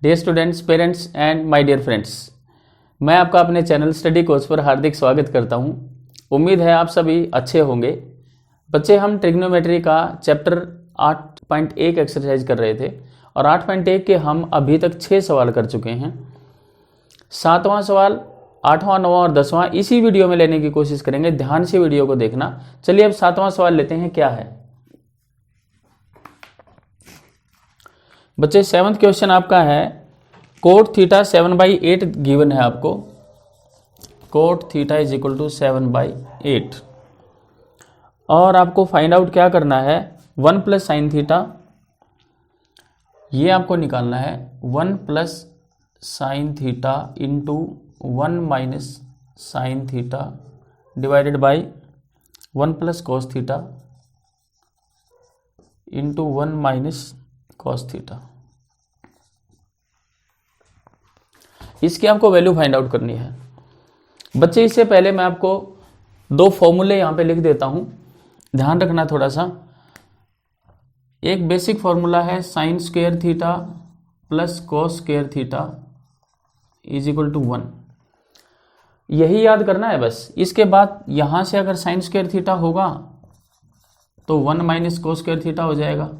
Dear students, parents and my dear friends, मैं आपका अपने चैनल स्टडी कोर्स पर हार्दिक स्वागत करता हूं। उम्मीद है आप सभी अच्छे होंगे। बच्चे, हम ट्रिग्नोमेट्री का चैप्टर 8.1 एक्सरसाइज कर रहे थे और 8.1 के हम अभी तक 6 सवाल कर चुके हैं। 7वां सवाल, 8वां, 9वां और 10वां इसी वीडियो में लेने की कोशिश करेंगे। ध्यान से वीडियो को देखना। चलिए अब 7वां सवाल लेते हैं। क्या है बच्चे? 7th क्वेश्चन आपका है कोट थीटा 7/8 गिवन है आपको। Cot theta is equal to 7/8 और आपको फाइंड आउट क्या करना है? 1 प्लस साइन थीटा, ये आपको निकालना है। 1 plus sine theta into 1 minus sine theta divided by 1 plus cos theta into 1 minus cos theta. इसकी आपको वैल्यू फाइंड आउट करनी है। बच्चे, इससे पहले मैं आपको 2 फॉर्मूले यहां पे लिख देता हूं, ध्यान रखना थोड़ा सा। एक बेसिक फॉर्मूला है sine square theta plus cos square theta is equal to 1, यही याद करना है बस। इसके बाद यहां से अगर साइन स्क्वायर थीटा होगा तो 1 माइनस कॉस स्क्वायर थीटा हो जाएगा,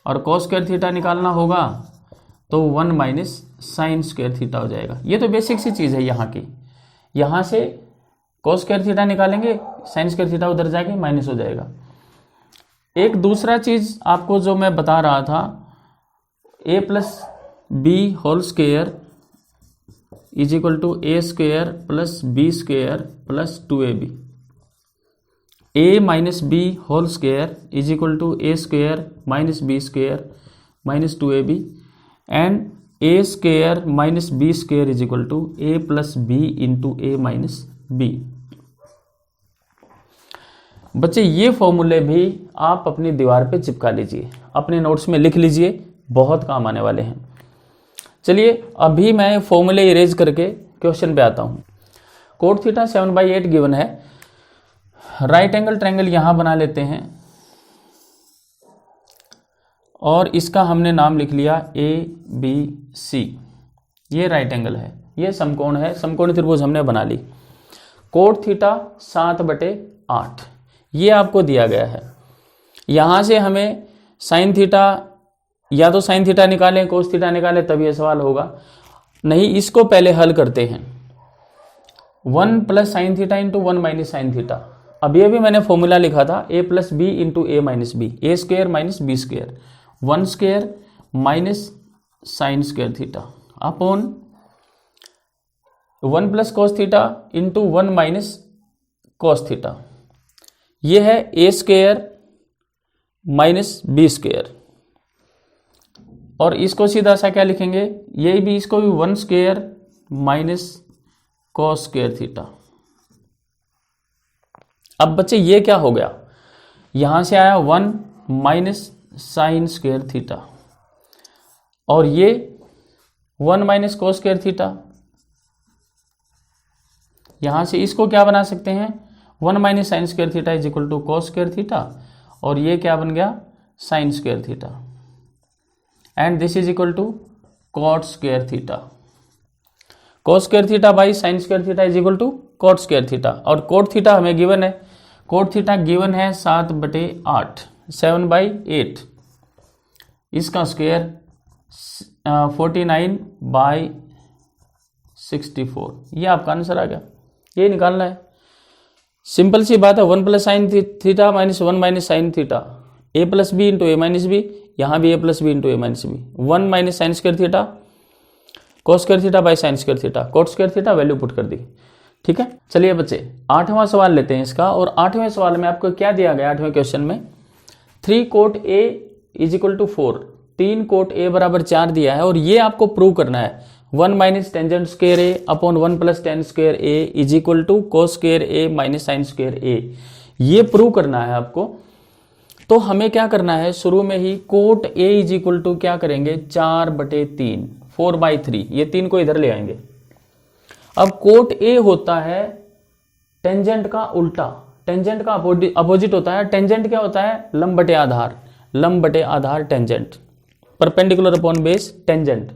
और कॉस स्क्वायर थीटा निकालना होगा तो 1 माइनस साइन स्क्वायर थीटा हो जाएगा। ये तो बेसिक सी चीज़ है यहाँ की। यहाँ से कॉस स्क्वायर थीटा निकालेंगे, साइन स्क्वायर थीटा उधर जाके माइनस हो जाएगा। एक दूसरा चीज़ आपको जो मैं बता रहा था, a plus B whole square is equal to A square plus B square plus 2ab। a minus B whole square is equal to A square minus B square minus 2ab and A square minus B square is equal to A plus B into A minus B. बच्चे, ये फॉर्मूले भी आप अपनी दीवार पे चिपका लीजिए, अपने नोट्स में लिख लीजिए, बहुत काम आने वाले हैं। चलिए अभी मैं फॉर्मूले इरेज करके क्वेश्चन पे आता हूँ। कोट थीटा 7/8 गिवन है। राइट एंगल ट्रायंगल यहां बना लेते हैं और इसका हमने नाम लिख लिया ABC। ये राइट एंगल है, ये समकोण है, समकोणी त्रिभुज हमने बना ली। कोट थीटा 7/8 ये आपको दिया गया है। यहां से हमें साइन थीटा, या तो साइन थीटा निकालें कोस थीटा निकालें तब ये सवाल होगा, नहीं इसको पहले हल करते हैं। 1 plus sine theta into 1 minus sine theta. अभी अभी मैंने फॉर्मूला लिखा था a plus B into A minus B, A square minus B square, 1 square minus sine square theta upon 1 plus cos theta into 1 minus cos theta. ये है A square minus B square, और इसको सीधा सा क्या लिखेंगे, ये भी, इसको भी 1 square minus cos square theta. अब बच्चे ये क्या हो गया? यहां से आया 1 माइनस साइन स्क्वायर थीटा, और ये 1 माइनस कॉस स्क्वायर थीटा। यहां से इसको क्या बना सकते हैं? 1 minus sine square theta is equal to cos square theta, और ये क्या बन गया? Sine square theta, and this is equal to cot square theta. Cos square theta by sine square theta is equal to cot square theta, और cot theta हमें given है। Cot theta given है 7/8, 7/8। इसका स्क्वायर 49/64। ये आपका answer आ गया, ये निकालना है। सिंपल सी बात है। 1 plus sine theta minus 1 minus sine theta, A plus B into A minus B, यहाँ भी A plus B into A minus B, 1 minus sine square theta cos square theta by sine square theta, cot square theta value put कर दी। ठीक है, चलिए बच्चे 8वां सवाल लेते हैं इसका। और 8वें सवाल में आपको क्या दिया गया? 8वें क्वेश्चन में 3 cot A is equal to 4, 3 cot A बराबर 4 दिया है, और ये आपको प्रूव करना है 1 minus tangent square A upon 1 plus tan square A is equal to cos square A minus sine square A. ये प्रूव करना है आपको। तो हमें क्या करना है? शुरू में ही cot A is equal to क्या करेंगे? 4/3, 4/3, ये 3 को इधर ले आएंगे। अब कोट ए होता है टेंजेंट का उल्टा, टेंजेंट का अपोजिट होता है। टेंजेंट क्या होता है? लंब बटे आधार, लंब बटे आधार tangent, perpendicular upon base tangent.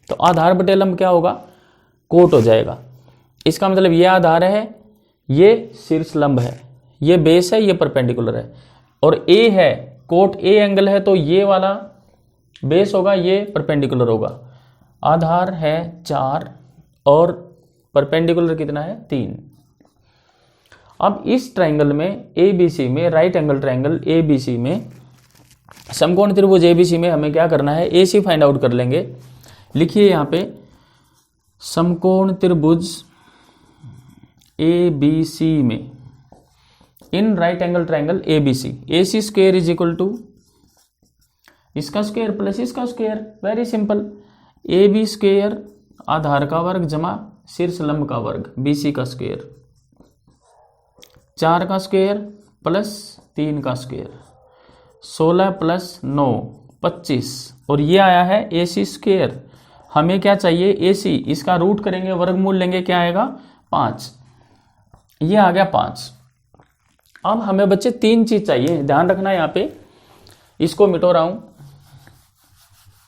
तो आधार बटे लंब क्या होगा, कोट हो जाएगा। इसका मतलब ये आधार है, ये शीर्ष लंब है, ये बेस है, ये परपेंडिकुलर है, और ए है, कोट ए एंगल है, तो ये वाला बेस होगा, ये परपेंडिकुलर होगा। आधार है 4 और परपेंडिकुलर कितना है 3। अब इस ट्रायंगल में ABC में, राइट एंगल ट्रायंगल ABC में, समकोण त्रिभुज ABC में हमें क्या करना है, AC फाइंड आउट कर लेंगे। लिखिए यहाँ पे समकोण त्रिभुज ABC में in right angle triangle ABC, AC square is equal to इसका स्क्वायर प्लस इसका square, very simple. AB square आधार का वर्ग जमा शीर्ष लंब का वर्ग BC का स्क्वायर, 4 का स्क्वायर प्लस 3 का स्क्वायर, 16 प्लस 9 25, और ये आया है AC स्क्वायर। हमें क्या चाहिए, AC, इसका रूट करेंगे, वर्गमूल लेंगे, क्या आएगा 5, ये आ गया 5। अब हमें बच्चे 3 चीज चाहिए, ध्यान रखना यहाँ पे, इसको मिटो रहा हूं।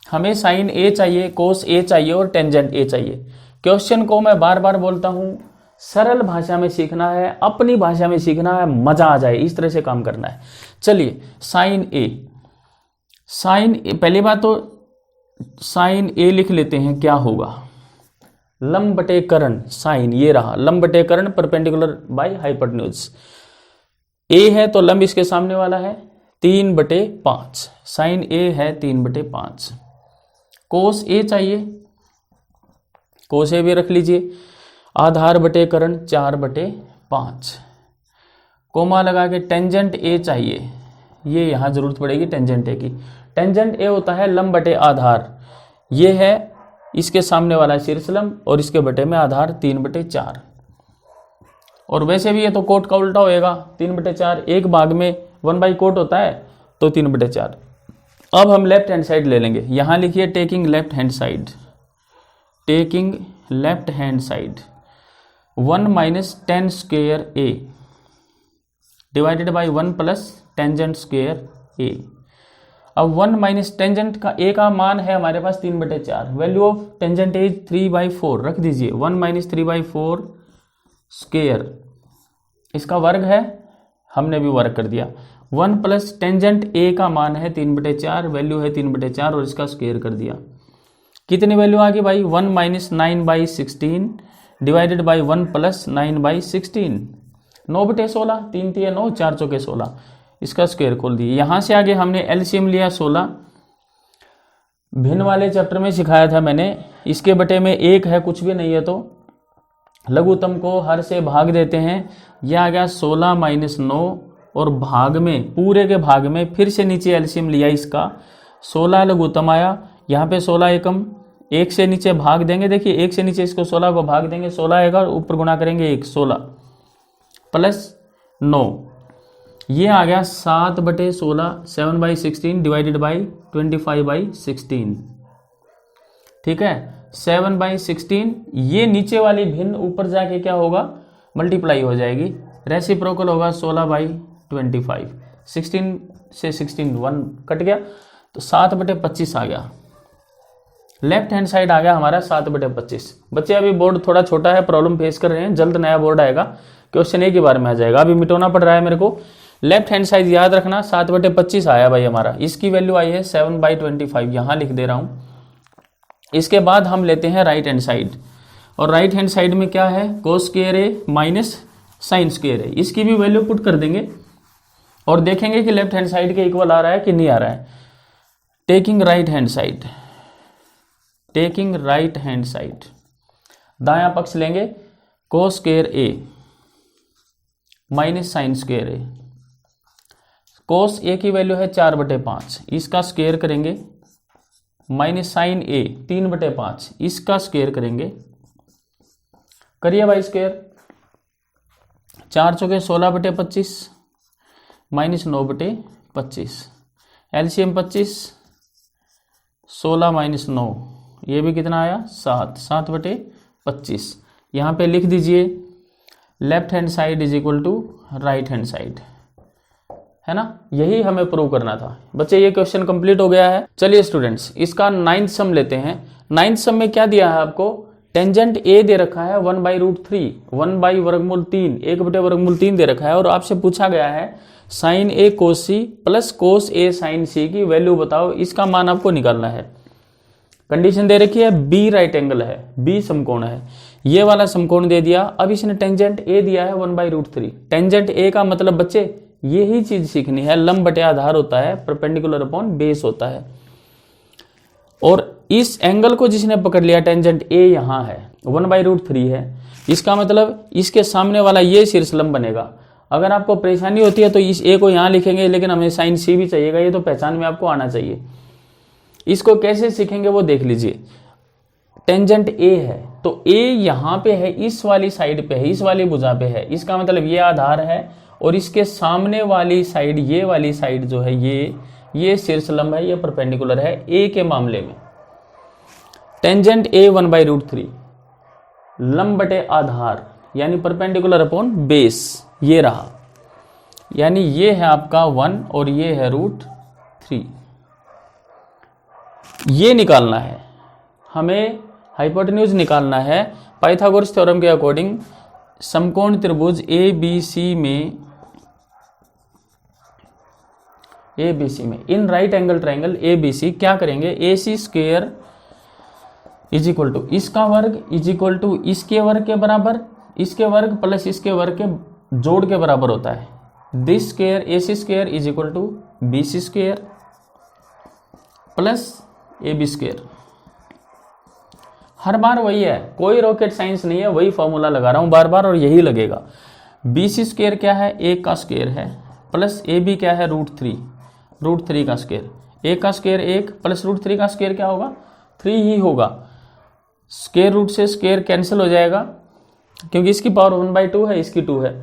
हमें साइन A चाहिए, कोस A चाहिए और टेंजेंट A चाहिए। क्वेश्चन को मैं बार बार बोलता हूं, सरल भाषा में सीखना है, अपनी भाषा में सीखना है, मजा आ जाए, इस तरह से काम करना है। चलिए साइन A, पहली बात तो साइन A लिख लेते हैं, क्या होगा, लंब बटे कर्ण, साइन ये रहा, लंब बटे कर्ण परपेंडिकुलर बाय हाइपोटेन्यूज। A है तो लंब इसके सामने वाला है 3/5, साइन A है 3/5। कोस A चाहिए, कोस A भी रख लीजिए, आधार बटे कर्ण 4/5, कोमा लगा के टेंजेंट A चाहिए, ये यहां जरूरत पड़ेगी टेंजेंट A की। टेंजेंट A होता है लंब बटे आधार, ये है इसके सामने वाला शीर्ष लंब और इसके बटे में आधार 3/4, और वैसे भी ये तो कोट का उल्टा होएगा, 3/4, एक भाग में 1/कोट होता है तो 3/4। अब हम लेफ्ट हैंड साइड ले लेंगे, यहां लिखिए taking left hand side, taking left hand side 1 minus ten square A divided by 1 plus tangent square A। अब 1 माइनस टेंजेंट का A का मान है हमारे पास 3/4, वैल्यू ऑफ टेंजेंट A 3/4 रख दीजिए, 1 माइनस 3/4 स्क्वेयर, इसका वर्ग है, हमने भी वर्ग कर दिया। 1 प्लस टेंजेंट A का मान है 3/4, वैल्यू है 3/4 और इसका स्क्वायर कर दिया। कितनी वैल्यू आ गई भाई, 1 माइनस 9/16 डिवाइडेड बाई 1 प्लस 9/16, 9/16, 3 3 9, 4 चौके 16, इसका स्क्वायर खोल दिए। यहां से आगे हमने एलसीएम लिया 16, भिन्न वाले चैप्टर में सिखाया था मैंने, इसके बटे में 1 है, कुछ भी नहीं है तो लघुत्तम को हर से भाग देते हैं, यह आ गया 16 माइनस 9, और भाग में, पूरे के भाग में फिर से नीचे एलसीएम लिया इसका, 16 लघुत्तम आया, यहाँ पे 16 एकम, 1 से नीचे भाग देंगे, देखिए 1 से नीचे इसको 16 को भाग देंगे, 16 आएगा, ऊपर गुणा करेंगे 1, 16 प्लस 9, ये आ गया 7/16, 7/16 डिवाइडेड बाई 25/16, ठीक है, 7/16, ये नीचे वाली भिन्न ऊपर जाके क्या होगा, मल्टीप्लाई हो जाएगी, रेसिप्रोकल होगा 16/25, 16 से 16 1 कट गया, तो 7/25 आ गया, लेफ्ट हैंड साइड आ गया हमारा 7/25। बच्चे अभी बोर्ड थोड़ा छोटा है, प्रॉब्लम फेस कर रहे हैं, जल्द नया बोर्ड आएगा, क्वेश्चन एक ही बार में आ जाएगा, अभी मिटाना पड़ रहा है मेरे को। लेफ्ट हैंड साइड याद रखना 7/25 आया भाई हमारा, इसकी वैल्यू आई है 7/25, यहां लिख दे रहा हूं। इसके बाद हम लेते हैं राइट हैंड साइड, और राइट हैंड साइड में क्या है, cos square A minus sine square A, इसकी भी वैल्यू पुट कर देंगे और देखेंगे कि लेफ्ट हैंड साइड के इक्वल आ रहा है कि नहीं आ रहा है। Taking right hand side, taking right hand side, दायां पक्ष लेंगे, cos square A minus sine square A, cos A की वैल्यू है 4/5, इसका स्क्वायर करेंगे, माइनस साइन A 3/5, इसका स्क्वायर करेंगे, करिए भाई स्क्वायर, 4 चौके 16/25 माइनस 9/25, एलसीएम 25, 16 माइनस 9, ये भी कितना आया 7, 7/25। यहाँ पे लिख दीजिए left hand side is equal to right hand side, है ना, यही हमें प्रूव करना था। बच्चे ये क्वेश्चन कंप्लीट हो गया है। चलिए स्टूडेंट्स, इसका 9th सम लेते हैं। 9th सम में क्या दिया है आपको, टेंजेंट ए दे रखा है 1/√3, 1/√3, 1/√3 दे रखा है, और आपसे पूछा गया है साइन ए कोस सी प्लस कोस ए साइन सी की वैल्यू बताओ, इसका मान आपको निकालना है। कंडीशन दे रखी है बी राइट एंगल है, बी समकोण है, ये वाला समकोण दे दिया। अब इसने टेंजेंट ए दिया है 1/√3। टेंजेंट ए का मतलब बच्चे यही चीज सीखनी है, लंब बटे आधार होता है, परपेंडिकुलर अपॉन बेस होता है। और इस एंगल को जिसने पकड़ लिया टेंजेंट ए यहां है, 1/√3 है, इसका मतलब इसके सामने वाला ये शीर्ष लंब बनेगा। अगर आपको परेशानी होती है तो इस ए को यहां लिखेंगे, लेकिन हमें साइन सी भी चाहिएगा, ये तो पहचान में आपको आना चाहिए। इसको कैसे सीखेंगे वो देख लीजिए। टेंजेंट ए है तो ए यहां पे है, इस वाली साइड पे है, इस वाली भुजा पे है, इसका मतलब ये आधार है, और इसके सामने वाली साइड, ये वाली साइड जो है ये शीर्ष लंब है, ये परपेंडिकुलर है ए के मामले में। टेंजेंट ए 1/√3, लंब बटे आधार यानी परपेंडिकुलर अपॉन बेस, ये रहा, यानी ये है आपका 1 और ये है √3। ये निकालना है हमें, हाइपोटेन्यूज निकालना है। पाइथागोरस थ्योरम के अकॉर्डिंग समकोण त्रिभुज ABC में in right angle triangle ABC क्या करेंगे, AC² इज इक्वल टू इसका वर्ग इज इक्वल टू इसके वर्ग के बराबर, इसके वर्ग प्लस इसके वर्ग के जोड़ के बराबर होता है। This square AC² is equal to BC² plus AB²। हर बार वही है, कोई रॉकेट साइंस नहीं है, वही फॉर्मूला लगा रहा हूं बार बार और यही लगेगा। BC² क्या है, 1 का स्क्वायर है, प्लस AB क्या है √3 का स्क्वायर। 1 का स्क्वायर 1 प्लस √3 का स्क्वायर क्या होगा, 3 ही होगा। स्क्वायर रूट से स्क्वायर कैंसिल हो जाएगा, क्योंकि इसकी पावर 1/2 है, इसकी 2 है,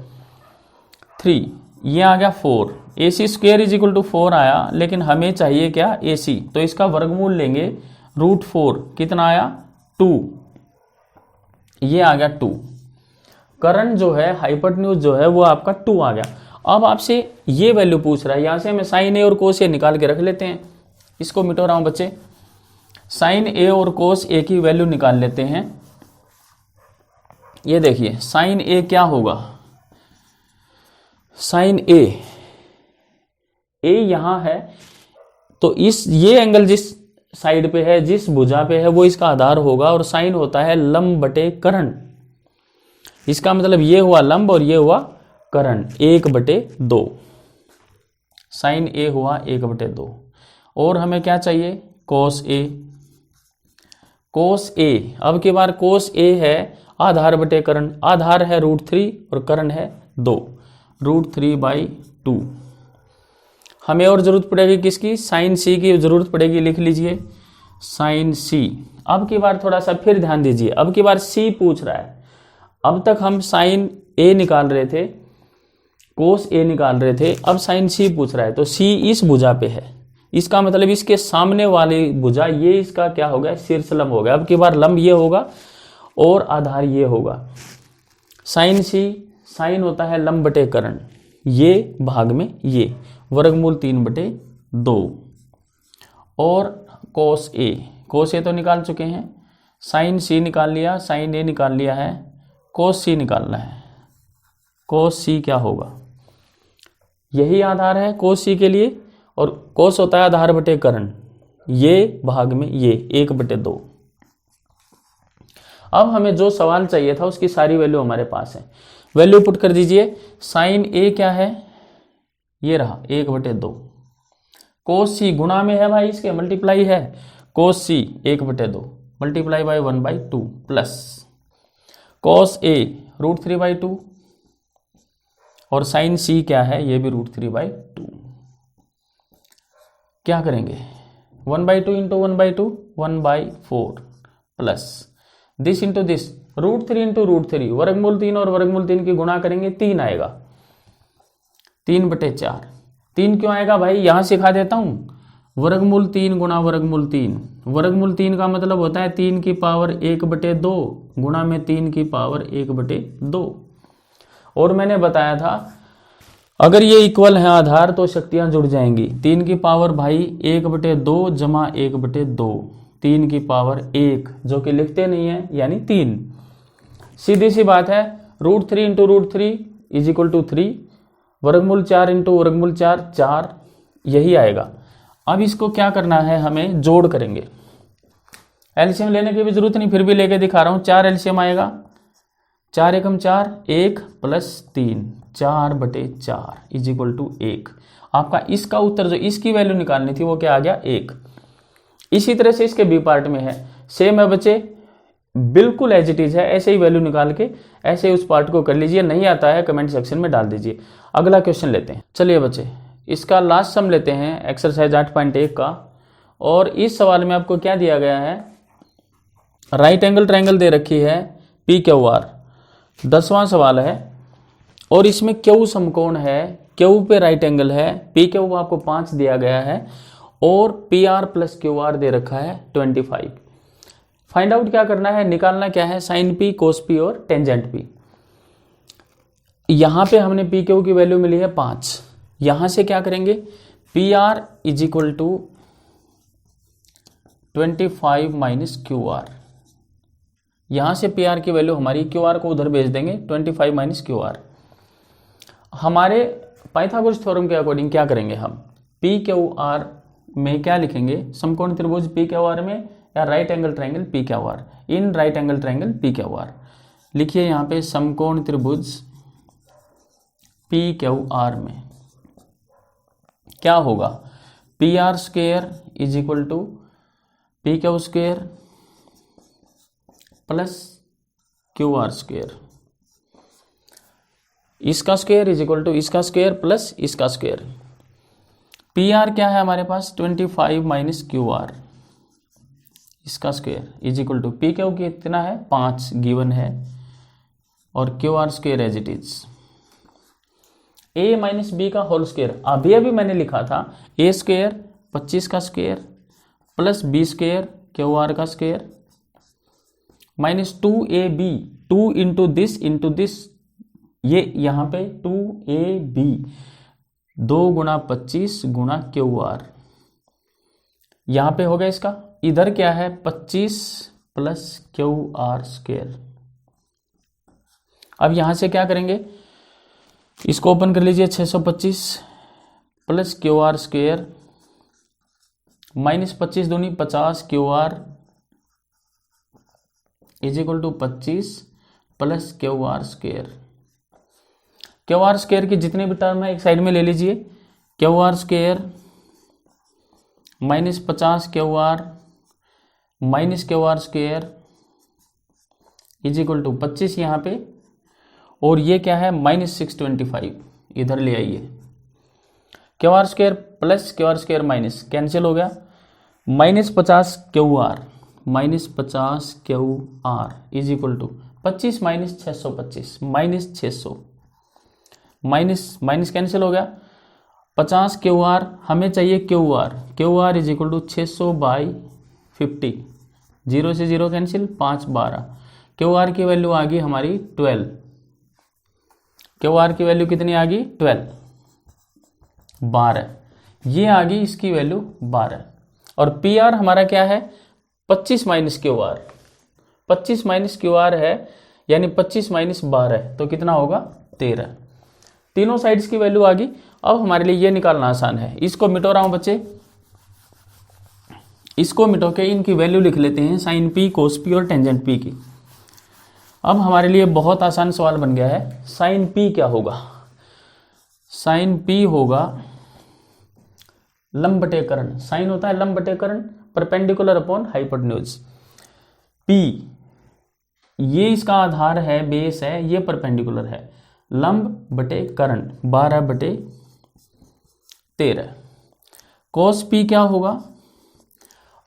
3, ये आ गया 4। AC² इज इक्वल टू 4 आया, लेकिन हमें चाहिए क्या, AC, तो इसका वर्गमूल लेंगे, √4 कितना आया, 2, ये आ गया 2। करंट जो है, हाइपोटेन्यूज जो है वो आपका 2 आ गया। अब आपसे ये वैल्यू पूछ रहा है, यहां से हमें साइन ए और कोस ए निकाल के रख लेते हैं। इसको मिटो रहा हूं बच्चे, साइन ए और कोस ए की वैल्यू निकाल लेते हैं। ये देखिए साइन ए क्या होगा, साइन ए यहां है, तो ये एंगल जिस साइड पे है, जिस भुजा पे है, वो इसका आधार होगा, और साइन होता है लंब बटे कर्ण। इसका मतलब ये हुआ लंब और ये हुआ कर्ण, 1/2। साइन ए हुआ 1/2। और हमें क्या चाहिए, कोस ए। कोस ए, अब की बार कोस ए है आधार बटे कर्ण, आधार है √3 और कर्ण है 2, √3/2। हमें और जरूरत पड़ेगी किसकी, साइन सी की जरूरत पड़ेगी, लिख लीजिए साइन सी। अब की बार थोड़ा सा फिर ध्यान दीजिए, अब की बार सी पूछ रहा है। अब तक हम साइन ए निकाल रहे थे, कोस ए निकाल रहे थे, अब साइन सी पूछ रहा है, तो सी इस भुजा पे है, इसका मतलब इसके सामने वाली भुजा, ये इसका क्या हो गया, शीर्ष लंब हो गया। अब की बार लंब ये होगा और आधार ये होगा। साइन सी, साइन होता है लंब बटे कर्ण, ये भाग में ये, वर्गमूल 3/2। और कोस ए तो निकाल चुके हैं, साइन सी निकाल लिया, साइन ए निकाल लिया है, कोस सी निकालना है। कोस सी क्या होगा, यही आधार है कोस सी के लिए, और कोस होता है आधार बटे कर्ण, ये भाग में ये 1/2। अब हमें जो सवाल चाहिए था उसकी सारी वैल्यू हमारे पास है, वैल्यू पुट कर दीजिए। साइन ए क्या है, ये रहा 1/2। कोस सी गुणा में है भाई, इसके मल्टीप्लाई है, कोस सी 1/2 मल्टीप्लाई बाय 1/2 प्लस कोस ए √3/2, और साइन सी क्या है, ये भी √3/2। क्या करेंगे, 1/2 into 1/2 1/4 plus this into this, √3 into √3, वर्गमूल 3 और वर्गमूल 3 की गुणा करेंगे, 3 आएगा, 3/4। 3 क्यों आएगा भाई, यहां सिखा देता हूं, वर्गमूल 3 गुणा वर्गमूल 3, वर्गमूल 3 का मतलब होता है 3 की पावर 1/2 गुणा में 3 की पावर 1/2। और मैंने बताया था अगर ये इक्वल है आधार तो शक्तियां जुड़ जाएंगी। 3 की पावर भाई 1/2 जमा 1/2, 3 की पावर 1 जो कि लिखते नहीं है यानी 3। सीधी सी बात है, √3 इंटू √3 इज इक्वल टू 3, वर्गमूल 4 इंटू वर्गमूल 4 4, यही आएगा। अब इसको क्या करना है, हमें जोड़ करेंगे। एलसीएम लेने की भी जरूरत नहीं, फिर भी लेके दिखा रहा हूं। 4 एलसीएम आएगा, 4 एकम 4, 1 प्लस 3, 4/4 इज इक्वल टू 1। आपका इसका उत्तर जो इसकी वैल्यू निकालनी थी वो क्या आ गया, 1। इसी तरह से इसके बी पार्ट में है, सेम है बच्चे, बिल्कुल एज इट इज है, ऐसे ही वैल्यू निकाल के ऐसे उस पार्ट को कर लीजिए। नहीं आता है कमेंट सेक्शन में डाल दीजिए। अगला क्वेश्चन लेते हैं। चलिए बच्चे, इसका लास्ट सम लेते हैं, एक्सरसाइज 8.1 का। और इस सवाल में आपको क्या दिया गया है, राइट एंगल ट्रायंगल दे रखी है PQR, 10वां सवाल है। और इसमें क्यू समकोण है, क्यू पे राइट एंगल है, PQ आपको 5 दिया गया है और PR प्लस QR दे रखा है 25। फाइंड आउट क्या करना है, निकालना क्या है, साइन P, कोस P और टेंजेंट P। यहां पे हमने PQ की वैल्यू मिली है 5, यहां से क्या करेंगे, PR is equal to 25 minus QR। यहां से PR की वैल्यू हमारी, QR को उधर भेज देंगे, 25 माइनस QR। हमारे पाइथागोरस थ्योरम के अकॉर्डिंग क्या करेंगे हम, PQR में क्या लिखेंगे, समकोण त्रिभुज PQR में या राइट एंगल ट्रायंगल PQR, इन राइट एंगल ट्रायंगल PQR लिखिए। यहां पे समकोण त्रिभुज PQR में क्या होगा, PR square is equal to PQ square plus QR square, इसका स्क्वायर इज इक्वल टू इसका स्क्वायर प्लस इसका स्क्वायर। PR क्या है हमारे पास, 25 माइनस QR, इसका square is equal to PQ कितना है, 5 गिवन है, और QR square as it is, A minus B का होल स्क्वायर। अभी मैंने लिखा था A स्क्वायर 25 का square plus B square QR का square minus 2AB, 2 into this, ये यहाँ पे 2AB, 2 गुणा 25 गुणा QR, यहाँ पे होगा इसका, इधर क्या है 25 प्लस QR स्क्वायर। अब यहां से क्या करेंगे, इसको ओपन कर लीजिए, 625 प्लस QR स्क्वायर माइनस 25 दूनी 50 QR is equal to 25 plus QR square. QR square की जितने भी टर्म है एक साइड में ले लीजिए, QR square minus 50 QR minus QR square is equal to 25 यहाँ पे, और ये क्या है माइनस 625, इधर ले आइए, QR square plus QR square minus cancel हो गया, minus 50 QR minus 50 QR is equal to 25 minus 625 minus 600, minus cancel हो गया, 50 QR हमें चाहिए QR इज इक्वल टू 600/50, 0 से 0 कैंसिल, 5 12, QR की वैल्यू आ गई हमारी 12, QR की वैल्यू कितनी आ गई 12, ये आ गई इसकी वैल्यू 12। और PR हमारा क्या है 25 माइनस QR, 25 माइनस QR है यानी 25 माइनस 12, तो कितना होगा 13। तीनों साइड्स की वैल्यू आ गई। अब हमारे लिए ये निकालना आसान है, इसको मिटो रहा हूं बच्चे, इसको मिटो के इनकी वैल्यू लिख लेते हैं, साइन P, कोस P और टेंजेंट P की। अब हमारे लिए बहुत आसान सवाल बन गया है, साइन P क्या होगा, साइन P होगा लंब बटे कर्ण, साइन होता है लंब बटे कर्ण, परपेंडिकुलर अपॉन हाइपोटेन्यूज। P ये इसका आधार है, बेस है, ये परपेंडिकुलर है, लंब बटे कर्ण 12/13। कोस P क्या होगा,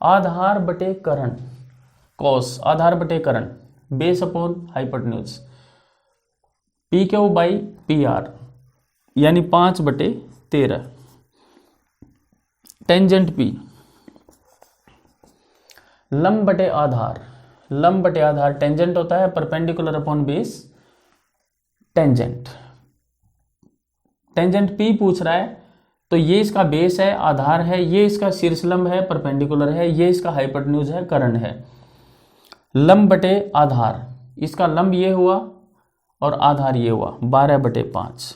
आधार बटे कर्ण, कोस आधार बटे कर्ण, बेस अपॉन हाइपोटेन्यूज, PQ/PR यानी 5/13। टेंजेंट P लंब बटे आधार, लंब बटे आधार टेंजेंट होता है perpendicular upon base, tangent tangent P पूछ रहा है तो ये इसका बेस है, आधार है, ये इसका शीर्षलंब है, परपेंडिकुलर है, ये इसका हाइपोटेन्यूज है, कर्ण है। लंब बटे आधार, इसका लंब ये हुआ और आधार ये हुआ 12/5।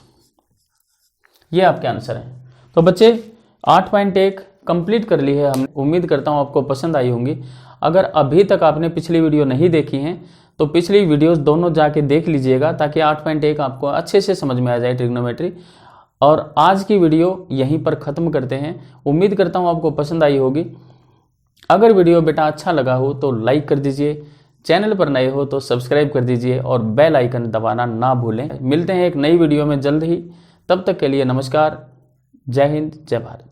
ये आपके आंसर है। तो बच्चे 8.1 कंप्लीट कर ली है हमने। उम्मीद करता हूँ आपको पसंद आई होंगी। अगर अभी तक आपने पिछली वीडियो नहीं देखी हैं तो पिछली वीडियोस दोनों जाके देख लीजिएगा ताकि 8.1 आपको अच्छे से समझ में आ जाए ट्रिग्नोमेट्री। और आज की वीडियो यहीं पर ख़त्म करते हैं। उम्मीद करता हूँ आपको पसंद आई होगी। अगर वीडियो बेटा अच्छा लगा हो तो लाइक कर दीजिए, चैनल पर नए हो तो सब्सक्राइब कर दीजिए और बेल आइकन दबाना ना भूलें। मिलते हैं एक नई वीडियो में जल्द ही। तब तक के लिए नमस्कार। जय हिंद, जय भारत।